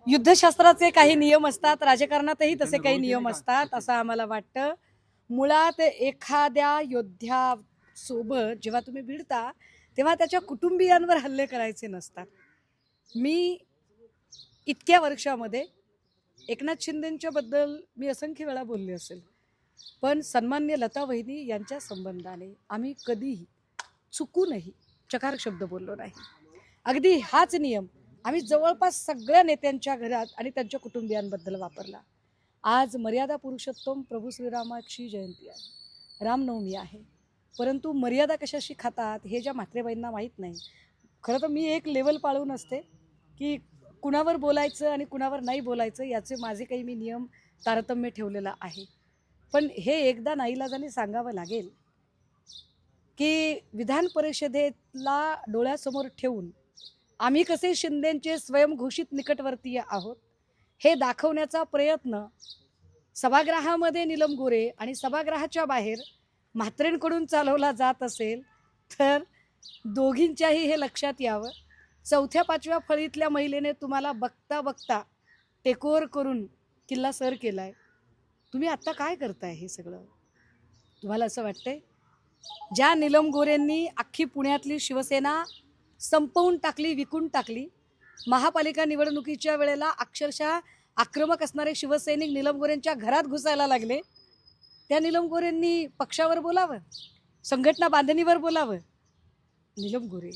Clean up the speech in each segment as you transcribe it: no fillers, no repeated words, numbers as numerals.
युद्धशास्त्राचे काही नियम असतात, राजकारणातही तसे काही नियम असतात असं आम्हाला वाटतं. मुळात एखाद्या योद्ध्यासोबत जेव्हा तुम्ही भिडता तेव्हा त्याच्या कुटुंबियांवर हल्ले करायचे नसतात. मी इतक्या वर्षामध्ये एकनाथ शिंदेंच्या बद्दल मी असंख्य वेळा बोलले असेल, पण सन्मान्य लता वहिनी यांच्या संबंधाने आम्ही कधीही चुकूनही चकार शब्द बोललो नाही. अगदी हाच नियम आम्ही जवळपास सगळ्या नेत्यांच्या घरात आणि त्यांच्या कुटुंबियांबद्दल वापरला. आज मर्यादा पुरुषोत्तम प्रभू श्रीरामाची जयंती आहे, रामनवमी आहे, परंतु मर्यादा कशाशी खातात हे ज्या म्हात्रेबाईंना माहीत नाही. खरं तर मी एक लेवल पाळून असते की कुणावर बोलायचं आणि कुणावर नाही बोलायचं याचे माझे काही मी नियम तारतम्य ठेवलेला आहे. पण हे एकदा नाईलाजाने सांगावं लागेल की विधान परिषदेला डोळ्यासमोर ठेवून आम्ही कसे शिंदेंचे स्वयंघोषित निकटवर्तीय आहोत हे दाखवण्याचा प्रयत्न सभागृहामध्ये नीलम गोरे आणि सभागृहाच्या बाहेर म्हात्रेंकडून चालवला जात असेल तर दोघींच्याही हे लक्षात यावं. 4थ्या-5व्या फळीतल्या महिलेने तुम्हाला बघता बघता टेकओव्हर करून किल्ला सर केलाय. तुम्ही आत्ता काय करताय? हे सगळं तुम्हाला असं वाटतंय? ज्या नीलम गोरेंनी अख्खी पुण्यातली शिवसेना संपवून टाकली, विकून टाकली, महापालिका निवडणुकीच्या वेळेला अक्षरशः आक्रमक असणारे शिवसैनिक नीलम गोरेंच्या घरात घुसायला लागले, त्या नीलम गोरेंनी पक्षावर बोलावं, संघटना बांधणीवर बोलावं. नीलम गोरे,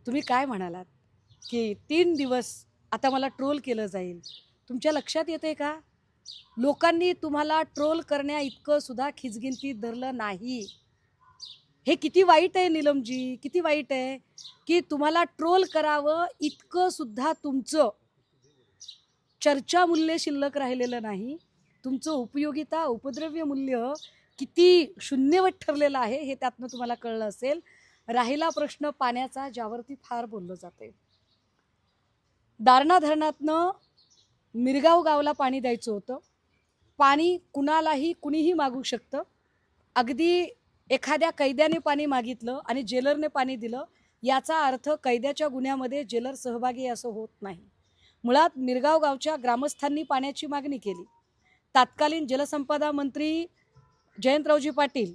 तुम्ही काय म्हणालात की 3 दिवस आता मला ट्रोल केलं जाईल, तुमच्या लक्षात येते का? लोकांनी तुम्हाला ट्रोल करण्या इतकं सुद्धा खिचगिंती धरलं नाही. हे किती वाईट आहे नीलमजी, किती वाईट आहे की तुम्हाला ट्रोल करावं इतकं सुद्धा तुमचं चर्चा मूल्य शिल्लक राहिलेलं नाही. तुमचं उपयोगिता उपद्रव्य मूल्य किती शून्यवत ठरलेलं आहे हे त्यातनं तुम्हाला कळलं असेल. राहिला प्रश्न पाण्याचा, ज्यावरती फार बोललं जाते. दारणा धरणातनं मिरगाव गावला पाणी द्यायचं होतं. पाणी कुणालाही कुणीही मागू शकतं. अगदी एखाद्या कैद्याने पाणी मागितलं आणि जेलरने पाणी दिलं याचा अर्थ कैद्याच्या गुन्ह्यामध्ये जेलर सहभागी असं होत नाही. मुळात मिरगाव गावच्या ग्रामस्थांनी पाण्याची मागणी केली. तत्कालीन जलसंपदा मंत्री जयंतरावजी पाटील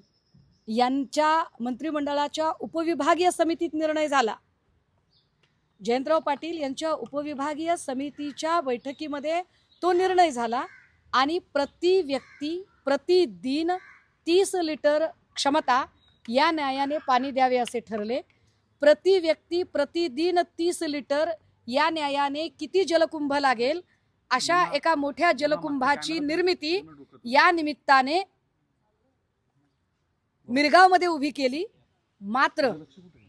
यांच्या मंत्रिमंडळाच्या उपविभागीय समितीत निर्णय झाला. जयंतराव पाटील यांच्या उपविभागीय समितीच्या बैठकीमध्ये तो निर्णय झाला आणि प्रति व्यक्ती प्रतिदिन 30 लिटर क्षमता या न्यायाने पाणी द्यावे असे ठरले. प्रति व्यक्ती प्रतिदिन 30 लिटर या न्यायाने किती जलकुंभ लागेल अशा एका मोठ्या जलकुंभाची निर्मिती या निमित्ताने मिरगावमध्ये उभी केली. मात्र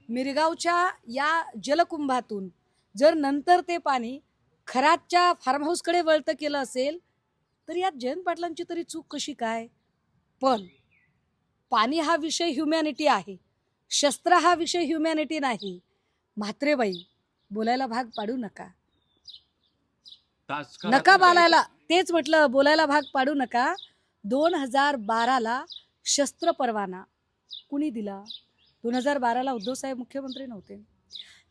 मिरगावच्या या जलकुंभातून जर नंतर ते पाणी खरातच्या फार्म हाऊसकडे वळतं केलं असेल तर यात जयंत पाटलांची तरी चूक कशी काय? पण पाणी हा विषय ह्युमॅनिटी आहे, शस्त्र हा विषय ह्युमॅनिटी नाही. म्हात्रेबाई, बोलायला भाग पाडू नका, नका बोलायला, तेच म्हटलं, बोलायला भाग पाडू नका. 2012ला शस्त्र परवाना कुणी दिला? 2012ला उद्धव साहेब मुख्यमंत्री नव्हते.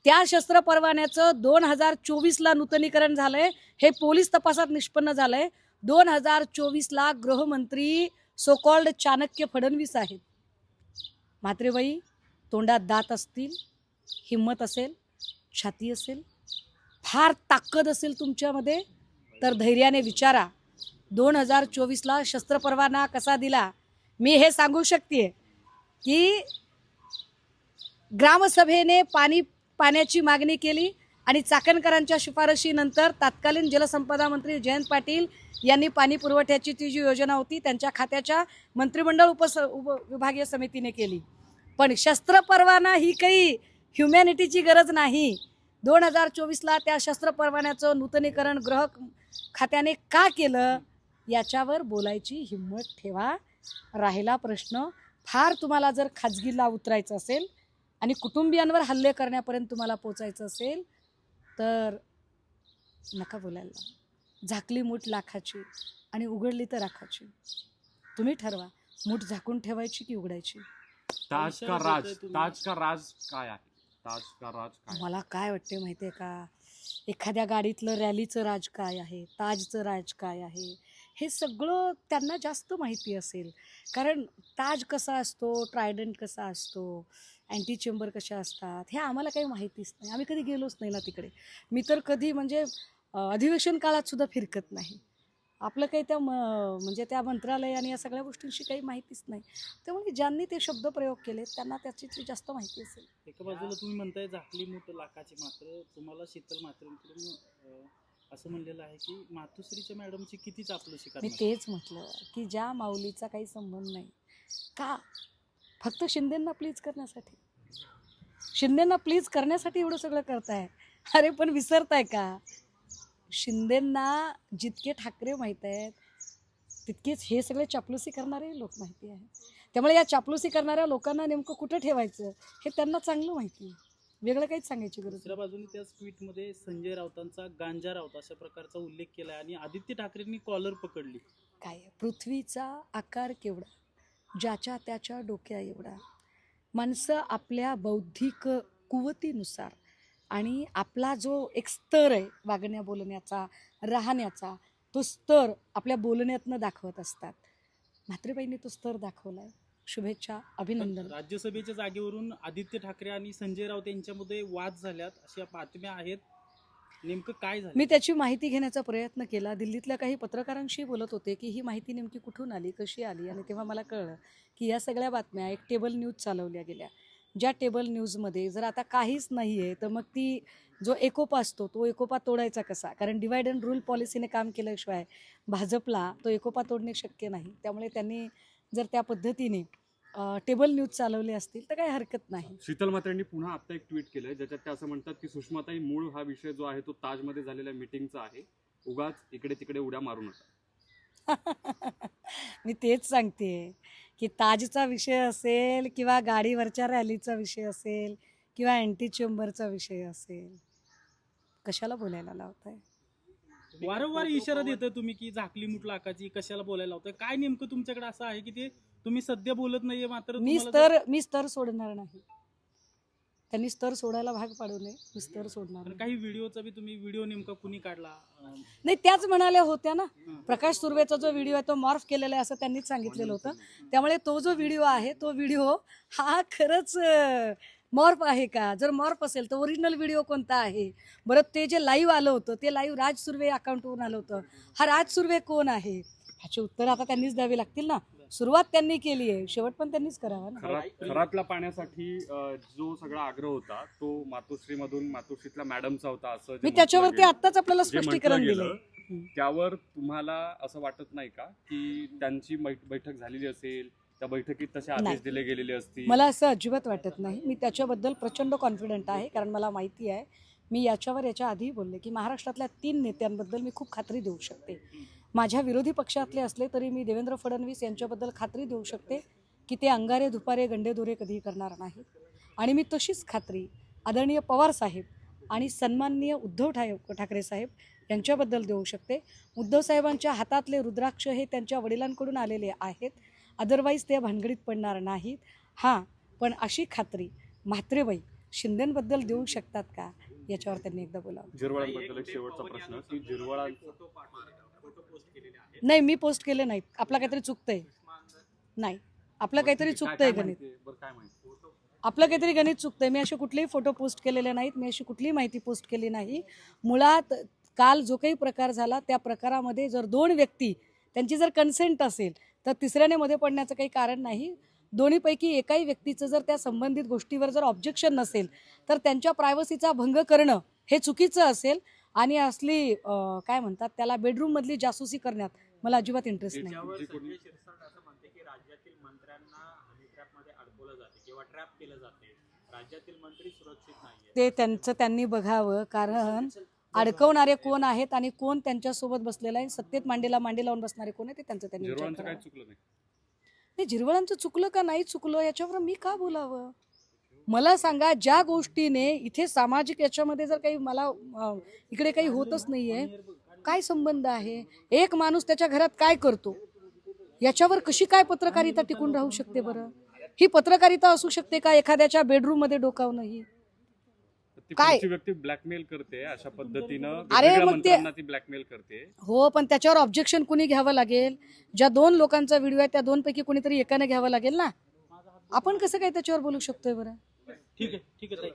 त्या शस्त्र परवान्याचं 2024ला नूतनीकरण झालंय, हे पोलीस तपासात निष्पन्न झालंय. 2024ला गृहमंत्री सो कॉल्ड चाणक्य फडणवीस आहेत. म्हात्रेबाई, तोंडात दात असतील, हिम्मत असेल, छाती असेल, फार ताकद असेल तुमच्यामध्ये तर धैर्याने विचारा 2024ला शस्त्र परवाना कसा दिला. मी हे सांगू शकते की ग्रामसभेने पाण्याची मागणी केली आणि चाकणकरांच्या शिफारशीनंतर तत्कालीन जलसंपदा मंत्री जयंत पाटील यांनी पाणी पुरवठ्याची ती जी योजना होती त्यांच्या खात्याच्या मंत्रिमंडळ उपविभागीय समितीने केली. पण शस्त्र परवाना ही काही ह्युमॅनिटीची गरज नाही. 2024ला त्या शस्त्र परवान्याचं नूतनीकरण गृह खात्याने का केलं याच्यावर बोलायची हिंमत ठेवा. राहिला प्रश्न, फार तुम्हाला जर खाजगीला उतरायचं असेल आणि कुटुंबियांवर हल्ले करण्यापर्यंत तुम्हाला पोचायचं असेल तर नका बोलायला. झाकली मूठ लाखाची आणि उघडली तर राखाची. तुम्ही ठरवा, मूठ झाकून ठेवायची की उघडायची. ताज का राज काय आहे? ताज का राज काय? मला काय वाटते माहितीये का, एखाद्या गाडीतलं रॅलीचं राज काय आहे, ताजचं राज काय आहे, हे सगळं त्यांना जास्त माहिती असेल. कारण ताज कसा असतो, ट्रायडंट कसा असतो, अँटी चेंबर कशा असतात, हे आम्हाला काही माहितीच नाही. आम्ही कधी गेलोच नाही ना तिकडे. मी तर कधी म्हणजे अधिवेशन काळात सुद्धा फिरकत नाही. आपलं काही त्या म्हणजे त्या मंत्रालय आणि या सगळ्या गोष्टींशी काही माहितीच नाही. त्यामुळे ज्यांनी ते शब्दप्रयोग केले त्यांना त्याची जास्त माहिती असेल. एका बाजूला तुम्ही म्हणताय झाकली मूठ लाखाची, मात्र तुम्हाला शीतल म्हात्रेंकडून असं म्हणलेलं आहे की मातोश्रीच्या मॅडमची किती चापलूसी मी करणार. तेच म्हटलं की ज्या माऊलीचा काही संबंध नाही, का फक्त शिंदेंना प्लीज करण्यासाठी, शिंदेंना प्लीज करण्यासाठी एवढं सगळं करताय. अरे पण विसरताय का, शिंदेंना जितके ठाकरे माहीत आहेत तितकेच हे सगळे चापलुसी करणारे लोक माहिती आहेत. त्यामुळे या चापलुसी करणाऱ्या लोकांना नेमकं कुठं ठेवायचं हे त्यांना चांगलं माहिती आहे. वेगळं काहीच सांगायची गरज दुसऱ्या बाजूने त्याच ट्विटमध्ये संजय राऊतांचा गांजा राऊत अशा प्रकारचा उल्लेख केला आणि आदित्य ठाकरेंनी कॉलर पकडली. काय पृथ्वीचा आकार केवढा, ज्याच्या त्याच्या डोक्या एवढा. माणसं आपल्या बौद्धिक कुवतीनुसार आणि आपला जो एक स्तर आहे वागण्या बोलण्याचा, राहण्याचा, तो स्तर आपल्या बोलण्यातनं दाखवत असतात. म्हात्रेबाईंनी तो स्तर दाखवलाय. शुभेच्छा, अभिनंदन. राज्यसभेच्या जागेवरून आदित्य ठाकरे आणि संजय राऊत यांच्यामध्ये वाद झाल्यात अशा बातम्या आहेत. नेमकं काय झालं? मी त्याची माहिती घेण्याचा प्रयत्न केला. दिल्लीतल्या काही पत्रकारांशी बोलत होते की ही माहिती नेमकी कुठून आली, कशी आली, आणि तेव्हा मला कळलं की या सगळ्या बातम्या एक टेबल न्यूज चालवल्या गेल्या. ज्या टेबल न्यूजमध्ये जर आता काहीच नाही आहे तर मग ती जो एकोपा असतो तो एकोपा तोडायचा कसा. कारण डिवाइड अँड रूल पॉलिसीने काम केल्याशिवाय भाजपला तो एकोपा तोडणे शक्य नाही. त्यामुळे त्यांनी जर त्या पद्धतीने टेबल न्यूज चालवले असतील तर काही हरकत नाही. शीतल म्हात्रेंनी पुन्हा आता एक ट्विट केलंय ज्याच्यात ते असं म्हणतात की सुषमाताई, मूळ हा विषय जो आहे तो ताजमध्ये झालेल्या मीटिंगचा आहे, उगाच इकडे तिकडे उड्या मारू नका. मी तेच सांगते की ताजचा विषय असेल किंवा गाडीवरच्या रॅलीचा विषय असेल किंवा अँटी चेंबरचा विषय असेल, कशाला बोलायला लावताय. वारंवार इशारा देतोय तुम्ही की झाकली मूठ लाखाची, कशाला बोलायला होतंय. काय नेमकं तुमच्याकडे असं आहे की ते तुम्ही सध्या बोलत नाहीये, मात्र मी स्तर सोडणार नाही. त्यांनी स्तर सोडायला भाग पाडू नये. मी स्तर सोडणार नाही. काही व्हिडिओचा बी तुम्ही व्हिडिओ नेमका कुणी काढला? नाही, त्याच म्हणाल्या होत्या ना, प्रकाश सुर्वेचा जो व्हिडिओ आहे तो मॉर्फ केलेला आहे असं त्यांनीच सांगितलेलं होतं. त्यामुळे तो जो व्हिडिओ आहे तो व्हिडिओ हा खरंच मॉर्फ आहे का. जर मॉर्फ असेल तर ओरिजिनल व्हिडिओ कोणता आहे बरं. ते जे लाईव्ह आलं होतं ते लाईव्ह राज सुर्वे अकाउंटवरून आलं होतं. हा राज सुर्वे कोण आहे ह्याची उत्तर आता त्यांनीच द्यावी लागतील ना. सुरुवात त्यांनी केली आहे, शेवट पण त्यांनीच करावा ना. खरातल्या पाण्यासाठी जो सगळा आग्रह होता तो मातोश्रीमधून मातोश्रीतल्या मॅडमचा होता असं मी त्याच्यावरती आत्ताच आपल्याला स्पष्टीकरण दिलं. त्यावर तुम्हाला असं वाटत नाही का की त्यांची बैठक झालेली असेल, त्या बैठकीत तसे आदेश दिले गेलेले असतील? मला असं अजिबात वाटत नाही. मी त्याच्याबद्दल प्रचंड कॉन्फिडंट आहे. कारण मला माहिती आहे, मी याच्या आधीही बोलले की महाराष्ट्रातल्या 3 नेत्यांबद्दल मी खूप खात्री देऊ शकते. माझ्या विरोधी पक्षातले असले तरी मी देवेंद्र फडणवीस यांच्याबद्दल खात्री देऊ शकते की ते अंगारे दुपारे गंडेदोरे कधीही करणार नाहीत. आणि मी तशीच खात्री आदरणीय पवार साहेब आणि सन्माननीय उद्धव ठाकरे साहेब यांच्याबद्दल देऊ शकते. उद्धव साहेबांच्या हातातले रुद्राक्ष हे त्यांच्या वडिलांकडून आलेले आहेत. अदरवाईज ते भानगडीत पडणार नाहीत. हां, पण अशी खात्री म्हात्रेबाई शिंदेंबद्दल देऊ शकतात का याच्यावर त्यांनी एकदा बोलावं. झिरवळांबद्दल एक शेवटचा प्रश्न की झिरवळा नाही, मी पोस्ट केले नाहीत. आपला काहीतरी चुकतंय. नाही, आपलं काहीतरी चुकतंय गणित. आपलं काहीतरी गणित चुकतंय. मी असे कुठलेही फोटो पोस्ट केलेले नाहीत. मी अशी कुठलीही माहिती पोस्ट केली नाही. मुळात काल जो काही प्रकार झाला त्या प्रकारामध्ये जर 2 व्यक्ती त्यांची जर कन्सेंट असेल तर तिसऱ्याने मध्ये पडण्याचं काही कारण नाही. दोन्हीपैकी एकाही व्यक्तीचं जर त्या संबंधित गोष्टीवर जर ऑब्जेक्शन नसेल तर त्यांच्या प्रायव्हसीचा भंग करणं हे चुकीचं असेल. आणि असली काय म्हणतात त्याला बेडरूममधली जासूसी करण्यात मला अजिबात इंटरेस्ट नाही. राज्यातील मंत्र्यांना हनी ट्रॅपमध्ये अडकवलं जाते किंवा ट्रॅप केलं जाते. राज्यातील मंत्री सुरक्षित नाहीये. ते त्यांचं त्यांनी बघावं. कारण अडकवणारे कोण आहेत आणि कोण त्यांच्यासोबत बसलेला आहे, सत्तेत मांडीला मांडी लावून बसणारे कोण आहे ते त्यांचं त्यांनी विचार करावा. नाही, झिरवळांचं चुकलं का नाही चुकलं याच्यावर मी का बोलावं. मला सांगा, ज्या गोष्टीने इथे सामाजिक याच्यामध्ये जर काही मला इकडे काही होतच नाहीये, काय संबंध आहे. एक माणूस त्याच्या घरात काय करतो याच्यावर कशी काय पत्रकारिता टिकून राहू शकते बरं. ही पत्रकारिता असू शकते का एखाद्याच्या बेडरूम मध्ये डोकावणं. ही ती काय? पुढची व्यक्ती ब्लॅकमेल करते अशा पद्धतीनं अरे वेगवेगळ्या मग ते- मंत्र्यांना ती ब्लॅकमेल करते. हो, पण त्याच्यावर ऑब्जेक्शन कुणी घ्यावं लागेल? ज्या 2 लोकांचा व्हिडिओ आहे त्या 2 पैकी कोणीतरी एकाने घ्यावं लागेल ना. आपण कसं काय त्याच्यावर बोलू शकतोय बरं? ठीक आहे ताई.